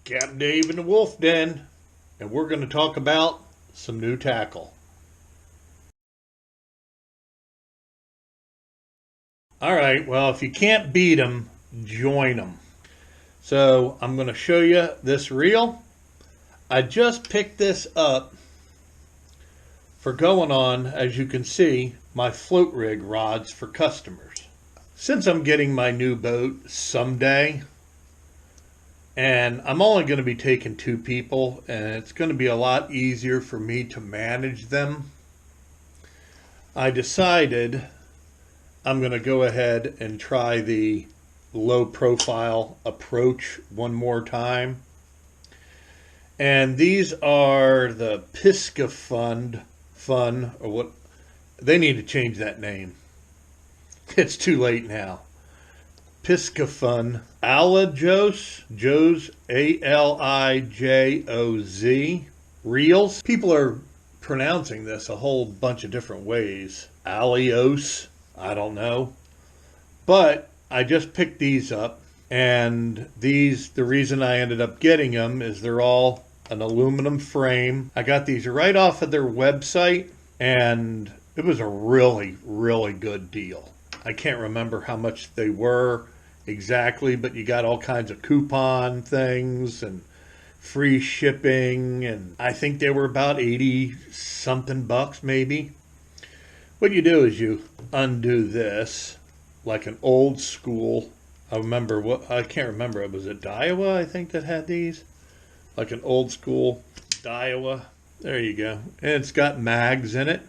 Captain Dave in the Wolf Den, and we're going to talk about some new tackle. Alright, well, if you can't beat them, join them. So I'm going to show you this reel. I just picked this up for going on, as you can see, my float rig rods for customers. Since I'm getting my new boat someday, and I'm only going to be taking 2 people, and it's going to be a lot easier for me to manage them, I decided I'm going to go ahead and try the low profile approach one more time. And these are the PISCIFUN, or what, they need to change that name. It's too late now. PISCIFUN Alijoz, A-L-I-J-O-Z reels. People are pronouncing this a whole bunch of different ways. Alios, I don't know. But I just picked these up, and these, the reason I ended up getting them is they're all an aluminum frame. I got these right off of their website, and it was a really, really good deal. I can't remember how much they were exactly, but you got all kinds of coupon things and free shipping, and I think they were about 80 something bucks maybe. What you do is you undo this like an old school, I can't remember, it was at Daiwa I think that had these, like an old school Daiwa. There you go. And it's got mags in it.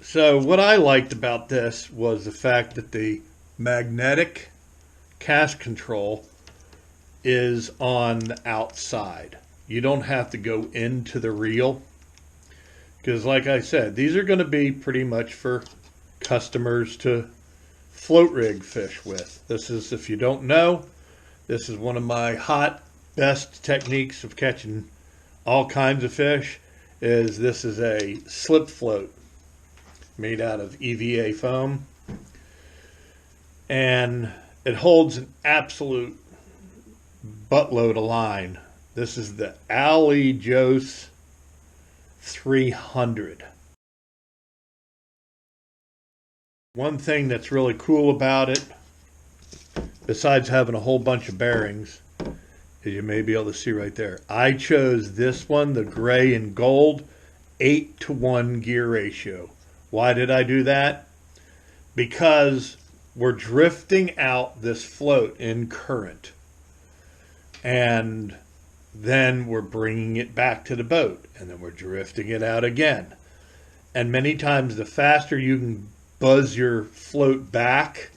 So what I liked about this was the fact that the magnetic cast control is on the outside. You don't have to go into the reel, because like I said, these are going to be pretty much for customers to float rig fish with. This is, if you don't know, this is one of my best techniques of catching all kinds of fish. This is a slip float made out of EVA foam, and it holds an absolute buttload of line. This is the Alijoz 300. One thing that's really cool about it, besides having a whole bunch of bearings, as you may be able to see right there, I chose this one, the gray and gold, 8-to-1 gear ratio. Why did I do that? Because we're drifting out this float in current, and then we're bringing it back to the boat, and then we're drifting it out again. And many times the faster you can buzz your float back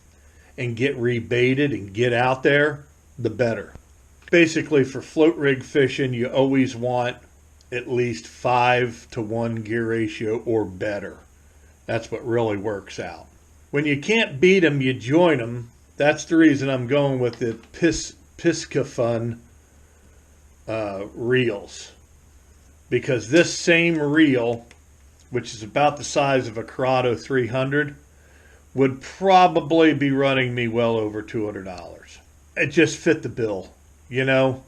and get rebaited and get out there, the better. Basically, for float rig fishing, you always want at least 5-to-1 gear ratio or better. That's what really works out. When you can't beat them, you join them. That's the reason I'm going with the PISCIFUN reels. Because this same reel, which is about the size of a Corrado 300, would probably be running me well over $200. It just fit the bill. You know,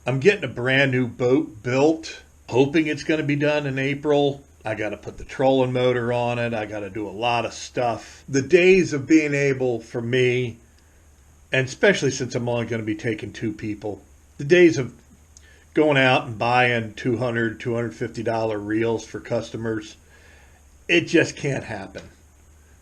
I'm getting a brand new boat built, hoping it's going to be done in April. I got to put the trolling motor on it. I got to do a lot of stuff. The days of being able for me, and especially since I'm only going to be taking 2 people, the days of going out and buying $200, $250 reels for customers, it just can't happen.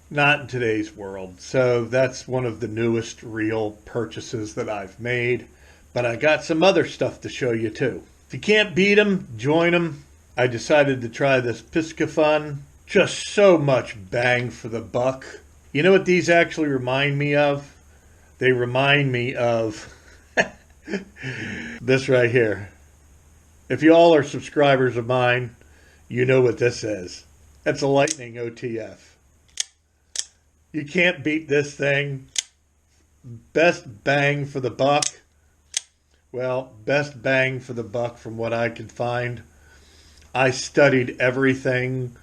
Not in today's world. So that's one of the newest reel purchases that I've made. But I got some other stuff to show you too. If you can't beat them, join them. I decided to try this PISCIFUN. Just so much bang for the buck. You know what these actually remind me of? They remind me of this right here. If you all are subscribers of mine, you know what this is. That's a Lightning OTF. You can't beat this thing. Best bang for the buck. Well, best bang for the buck from what I could find. I studied everything,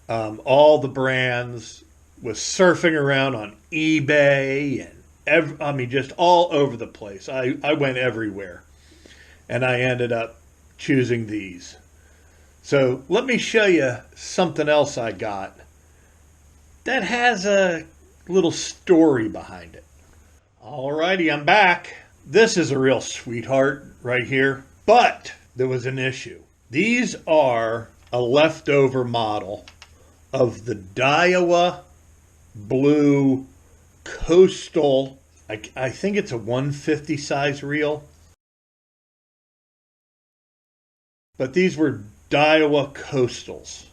all the brands, was surfing around on eBay, and just all over the place. I went everywhere. and I ended up choosing these. So let me show you something else I got that has a little story behind it. Alrighty, I'm back. This is a real sweetheart right here, but there was an issue. These are a leftover model of the Daiwa Blue Coastal. I think it's a 150 size reel. But these were Daiwa Coastals,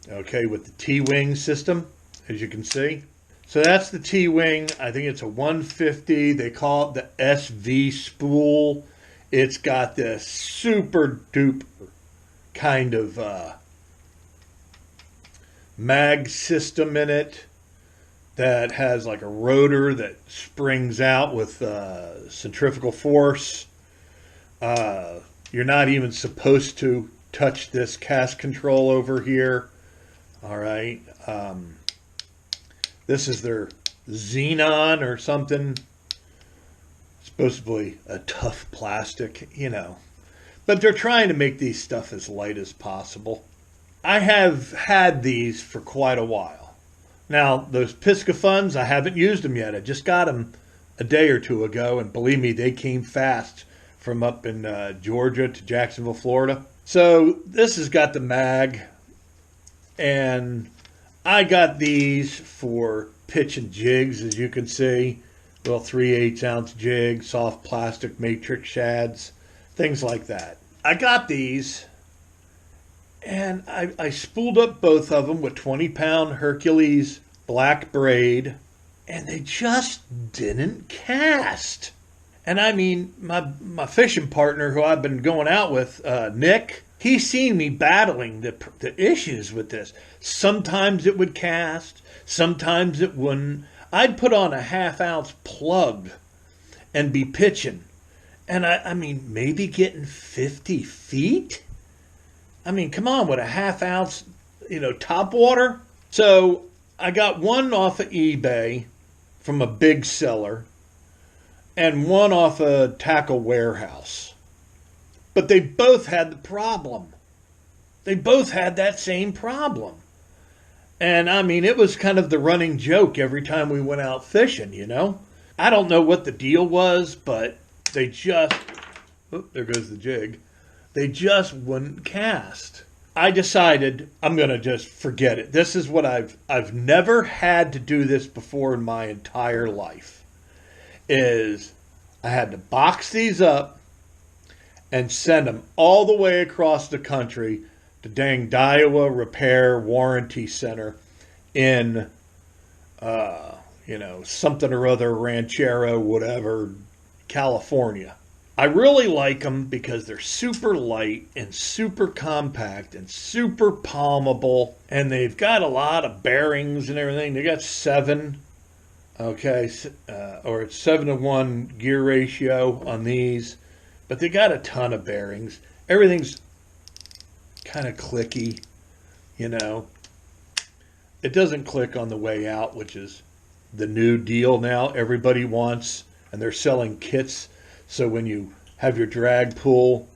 okay, with the T-wing system, as you can see. So that's the T-wing. I think it's a 150. They call it the SV spool. It's got this super duper kind of mag system in it that has like a rotor that springs out with centrifugal force. You're not even supposed to touch this cast control over here. All right. This is their xenon or something. Supposedly a tough plastic, you know. But they're trying to make these stuff as light as possible. I have had these for quite a while. Now, those PISCIFUNs, I haven't used them yet. I just got them a day or two ago, and believe me, they came fast from up in Georgia to Jacksonville, Florida. So this has got the mag, and I got these for pitch and jigs, as you can see. Little 3/8 ounce jig, soft plastic matrix shads, things like that. I got these, and I spooled up both of them with 20-pound Hercules black braid, and they just didn't cast. And I mean, my fishing partner who I've been going out with, Nick, he's seen me battling the issues with this. Sometimes it would cast, sometimes it wouldn't. I'd put on a 1/2 ounce plug and be pitching. And I mean, maybe getting 50 feet? I mean, come on, with a 1/2 ounce, top water. So I got one off of eBay from a big seller and one off a Tackle Warehouse. But they both had the problem. They both had that same problem. And I mean, it was kind of the running joke every time we went out fishing, I don't know what the deal was, but they just, there goes the jig. They just wouldn't cast. I decided I'm going to just forget it. This is what I've never had to do this before in my entire life. Is I had to box these up and send them all the way across the country to dang Daiwa Repair Warranty Center in, something or other, Ranchero, whatever, California. I really like them because they're super light and super compact and super palmable, and they've got a lot of bearings and everything. They got 7, okay, or it's 7-to-1 gear ratio on these, but they got a ton of bearings. Everything's kind of clicky, It doesn't click on the way out, which is the new deal now. Everybody wants, and they're selling kits. So when you have your drag pull,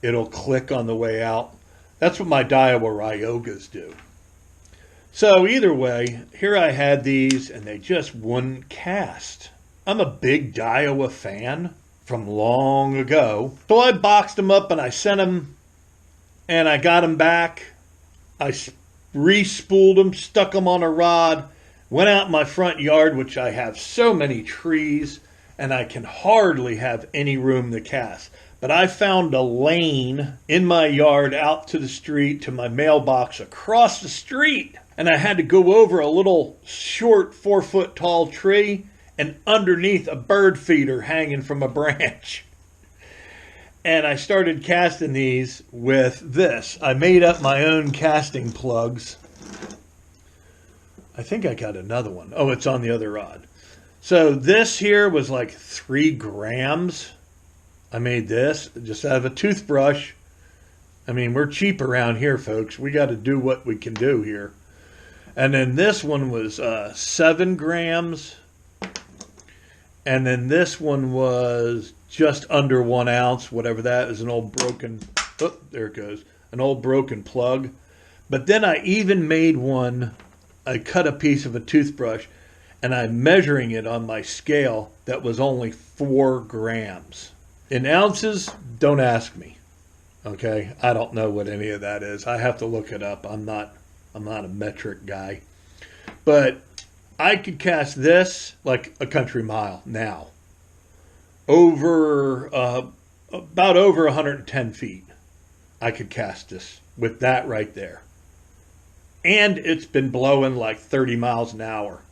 it'll click on the way out. That's what my Daiwa Ryogas do. So either way, here I had these, and they just wouldn't cast. I'm a big Daiwa fan from long ago. So I boxed them up, and I sent them, and I got them back. I re-spooled them, stuck them on a rod, went out in my front yard, which I have so many trees, and I can hardly have any room to cast. But I found a lane in my yard out to the street to my mailbox across the street. And I had to go over a little short 4-foot tall tree and underneath a bird feeder hanging from a branch. And I started casting these with this. I made up my own casting plugs. I think I got another one. Oh, it's on the other rod. So this here was like 3 grams. I made this just out of a toothbrush. I mean, we're cheap around here, folks. We got to do what we can do here. And then this one was 7 grams. And then this one was just under 1 ounce, whatever that is, an old broken, oh, there it goes, an old broken plug. But then I even made one, I cut a piece of a toothbrush and I'm measuring it on my scale that was only 4 grams. In ounces, don't ask me. Okay, I don't know what any of that is. I have to look it up. I'm not a metric guy. But I could cast this like a country mile now. About over 110 feet. I could cast this with that right there. And it's been blowing like 30 miles an hour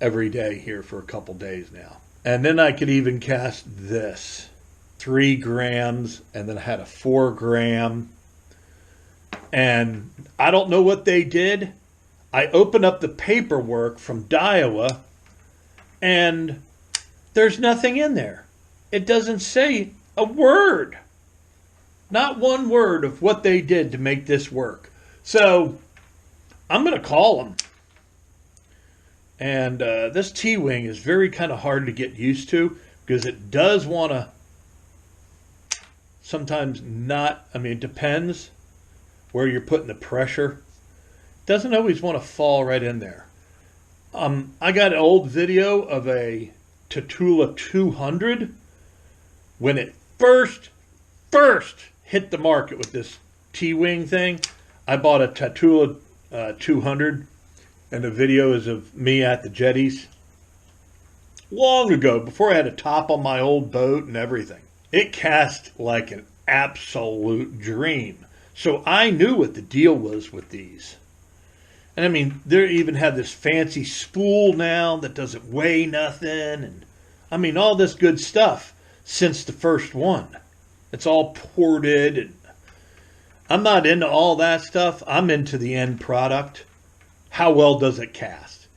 every day here for a couple days now. And then I could even cast this. 3 grams, and then I had a 4 gram. And I don't know what they did. I opened up the paperwork from Daiwa, and there's nothing in there. It doesn't say a word. Not one word of what they did to make this work. So I'm going to call them. And this T-wing is very kind of hard to get used to because it does want to sometimes not, I mean, it depends where you're putting the pressure. It doesn't always want to fall right in there. I got an old video of a Tatula 200 when it first hit the market with this T-wing thing. I bought a Tatula 200, and the video is of me at the jetties long ago, before I had a top on my old boat and everything. It cast like an absolute dream. So I knew what the deal was with these. And I mean, they even have this fancy spool now that doesn't weigh nothing. And I mean, all this good stuff since the first one. It's all ported. And I'm not into all that stuff. I'm into the end product. How well does it cast?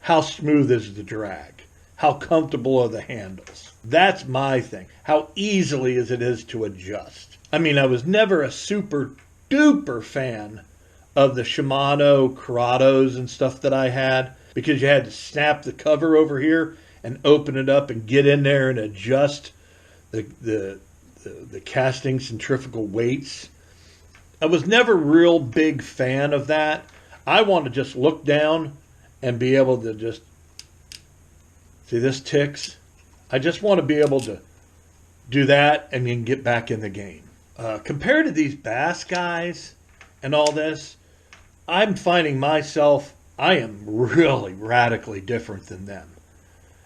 How smooth is the drag? How comfortable are the handles? That's my thing. How easily is it to adjust? I mean, I was never a super duper fan of the Shimano Corrados and stuff that I had, because you had to snap the cover over here and open it up and get in there and adjust the casting centrifugal weights. I was never a real big fan of that. I want to just look down and be able to just see this ticks. I just want to be able to do that and then get back in the game. Compared to these bass guys and all this, I'm finding myself, I am really radically different than them.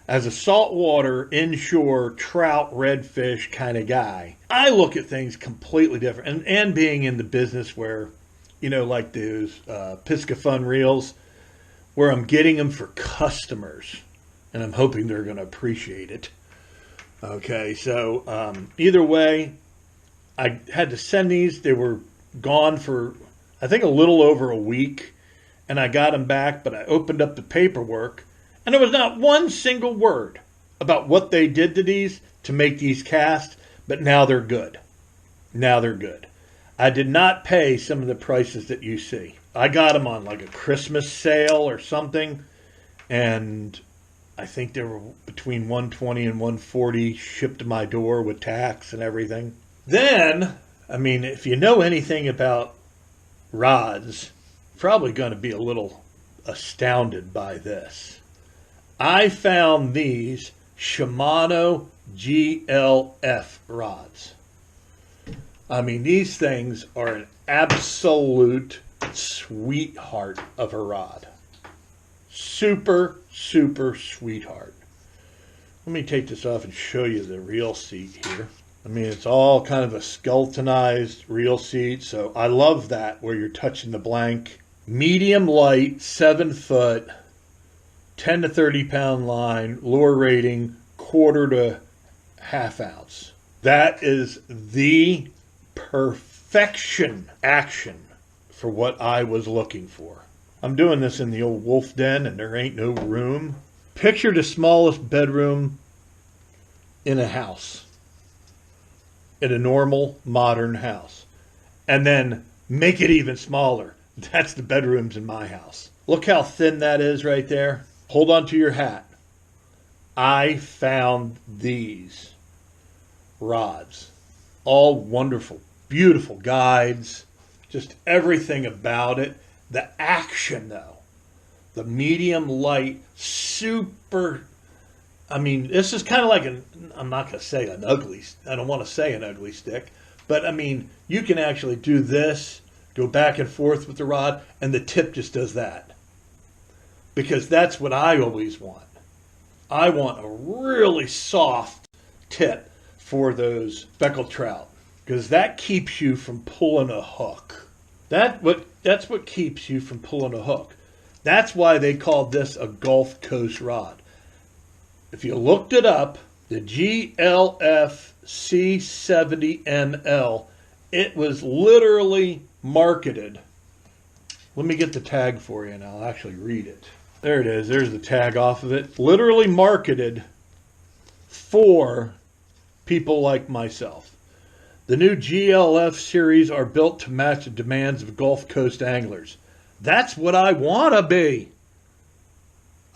As a saltwater, inshore, trout, redfish kind of guy, I look at things completely different. And being in the business where, you know, like those PISCIFUN reels, where I'm getting them for customers. And I'm hoping they're going to appreciate it. Okay, so either way, I had to send these. They were gone for, I think, a little over a week. And I got them back, but I opened up the paperwork. And there was not one single word about what they did to these to make these cast. But now they're good. Now they're good. I did not pay some of the prices that you see. I got them on like a Christmas sale or something. And I think they were between $120 and $140 shipped to my door with tax and everything. Then, I mean, if you know anything about rods, you're probably going to be a little astounded by this. I found these Shimano GLF rods. I mean, these things are an absolute sweetheart of a rod. Super sweetheart. Let me take this off and show you the reel seat here. I mean, it's all kind of a skeletonized reel seat, so I love that where you're touching the blank. Medium light, 7 foot, 10 to 30 pound line, lure rating, 1/4 to 1/2 ounce. That is the perfection action for what I was looking for. I'm doing this in the old wolf den and there ain't no room. Picture the smallest bedroom in a house. In a normal, modern house. And then make it even smaller. That's the bedrooms in my house. Look how thin that is right there. Hold on to your hat. I found these rods. All wonderful, beautiful guides, just everything about it. The action, though, the medium light, super. I mean, this is kind of like I'm not going to say an ugly, I don't want to say an ugly stick, but I mean, you can actually do this, go back and forth with the rod, and the tip just does that. Because that's what I always want. I want a really soft tip for those speckled trout, because that keeps you from pulling a hook. That's what keeps you from pulling a hook. That's why they called this a Gulf Coast rod. If you looked it up, the GLF C70ML, it was literally marketed. Let me get the tag for you and I'll actually read it. There it is. There's the tag off of it. Literally marketed for people like myself. The new GLF series are built to match the demands of Gulf Coast anglers. That's what I want to be.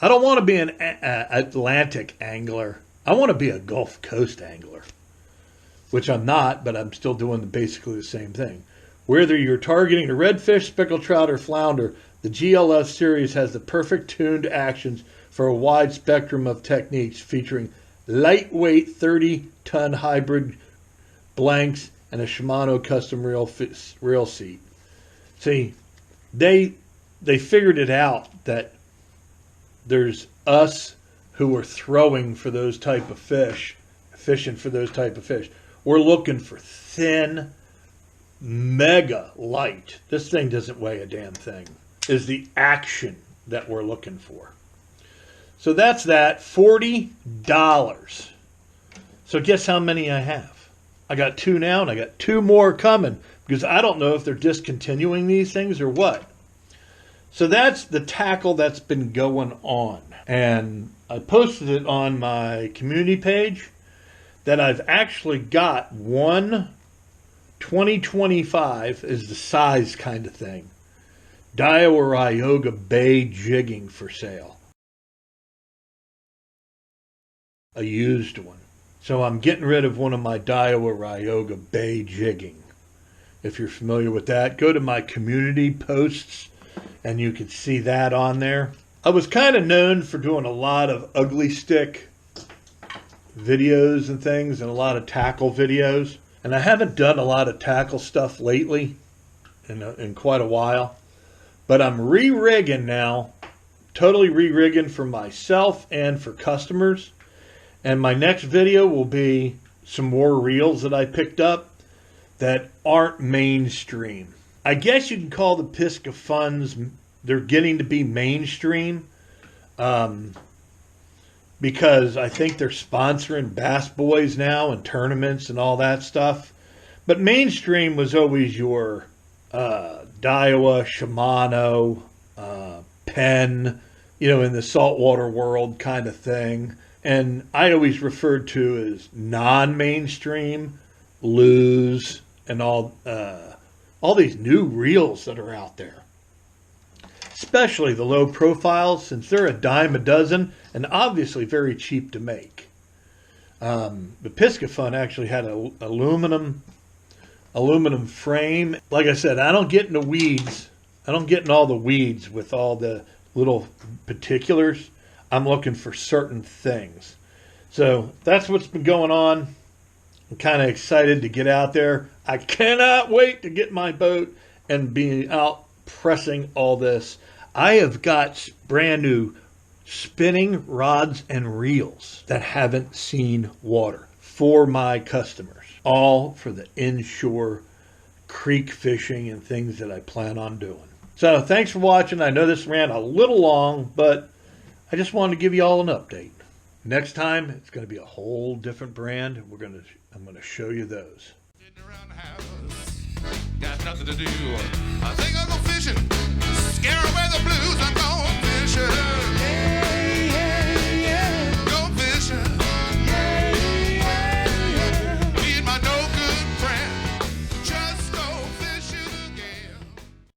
I don't want to be an Atlantic angler. I want to be a Gulf Coast angler, which I'm not, but I'm still doing basically the same thing. Whether you're targeting the redfish, speckled trout, or flounder, the GLF series has the perfect tuned actions for a wide spectrum of techniques, featuring lightweight 30-ton hybrid blanks and a Shimano custom reel seat. See, they figured it out that there's us who are throwing for those type of fish, fishing for those type of fish. We're looking for thin, mega light. This thing doesn't weigh a damn thing. Is the action that we're looking for. So that's that, $40. So guess how many I have? I got 2 now and I got 2 more coming because I don't know if they're discontinuing these things or what. So that's the tackle that's been going on. And I posted it on my community page that I've actually got one 2025 is the size kind of thing. Daiwa Ryoga Bay jigging for sale. A used one. So I'm getting rid of one of my Daiwa Ryoga Bay jigging. If you're familiar with that, go to my community posts and you can see that on there. I was kind of known for doing a lot of ugly stick videos and things and a lot of tackle videos. And I haven't done a lot of tackle stuff lately in quite a while. But I'm re-rigging now, totally re-rigging for myself and for customers. And my next video will be some more reels that I picked up that aren't mainstream. I guess you can call the PISCIFUNs, they're getting to be mainstream because I think they're sponsoring Bass Boys now and tournaments and all that stuff. But mainstream was always your Daiwa, Shimano, Penn, in the saltwater world kind of thing. And I always referred to as non-mainstream, Lose, and all these new reels that are out there. Especially the low profiles, since they're a dime a dozen and obviously very cheap to make. The PISCIFUN actually had an aluminum frame. Like I said, I don't get in the weeds. I don't get in all the weeds with all the little particulars. I'm looking for certain things. So that's what's been going on. I'm kind of excited to get out there. I cannot wait to get my boat and be out pressing all this. I have got brand new spinning rods and reels that haven't seen water for my customers. All for the inshore creek fishing and things that I plan on doing. So thanks for watching. I know this ran a little long, but I just wanted to give you all an update. Next time, it's going to be a whole different brand. I'm going to show you those. Around the house, got nothing to do. I think I'll go fishing, scare away the blues.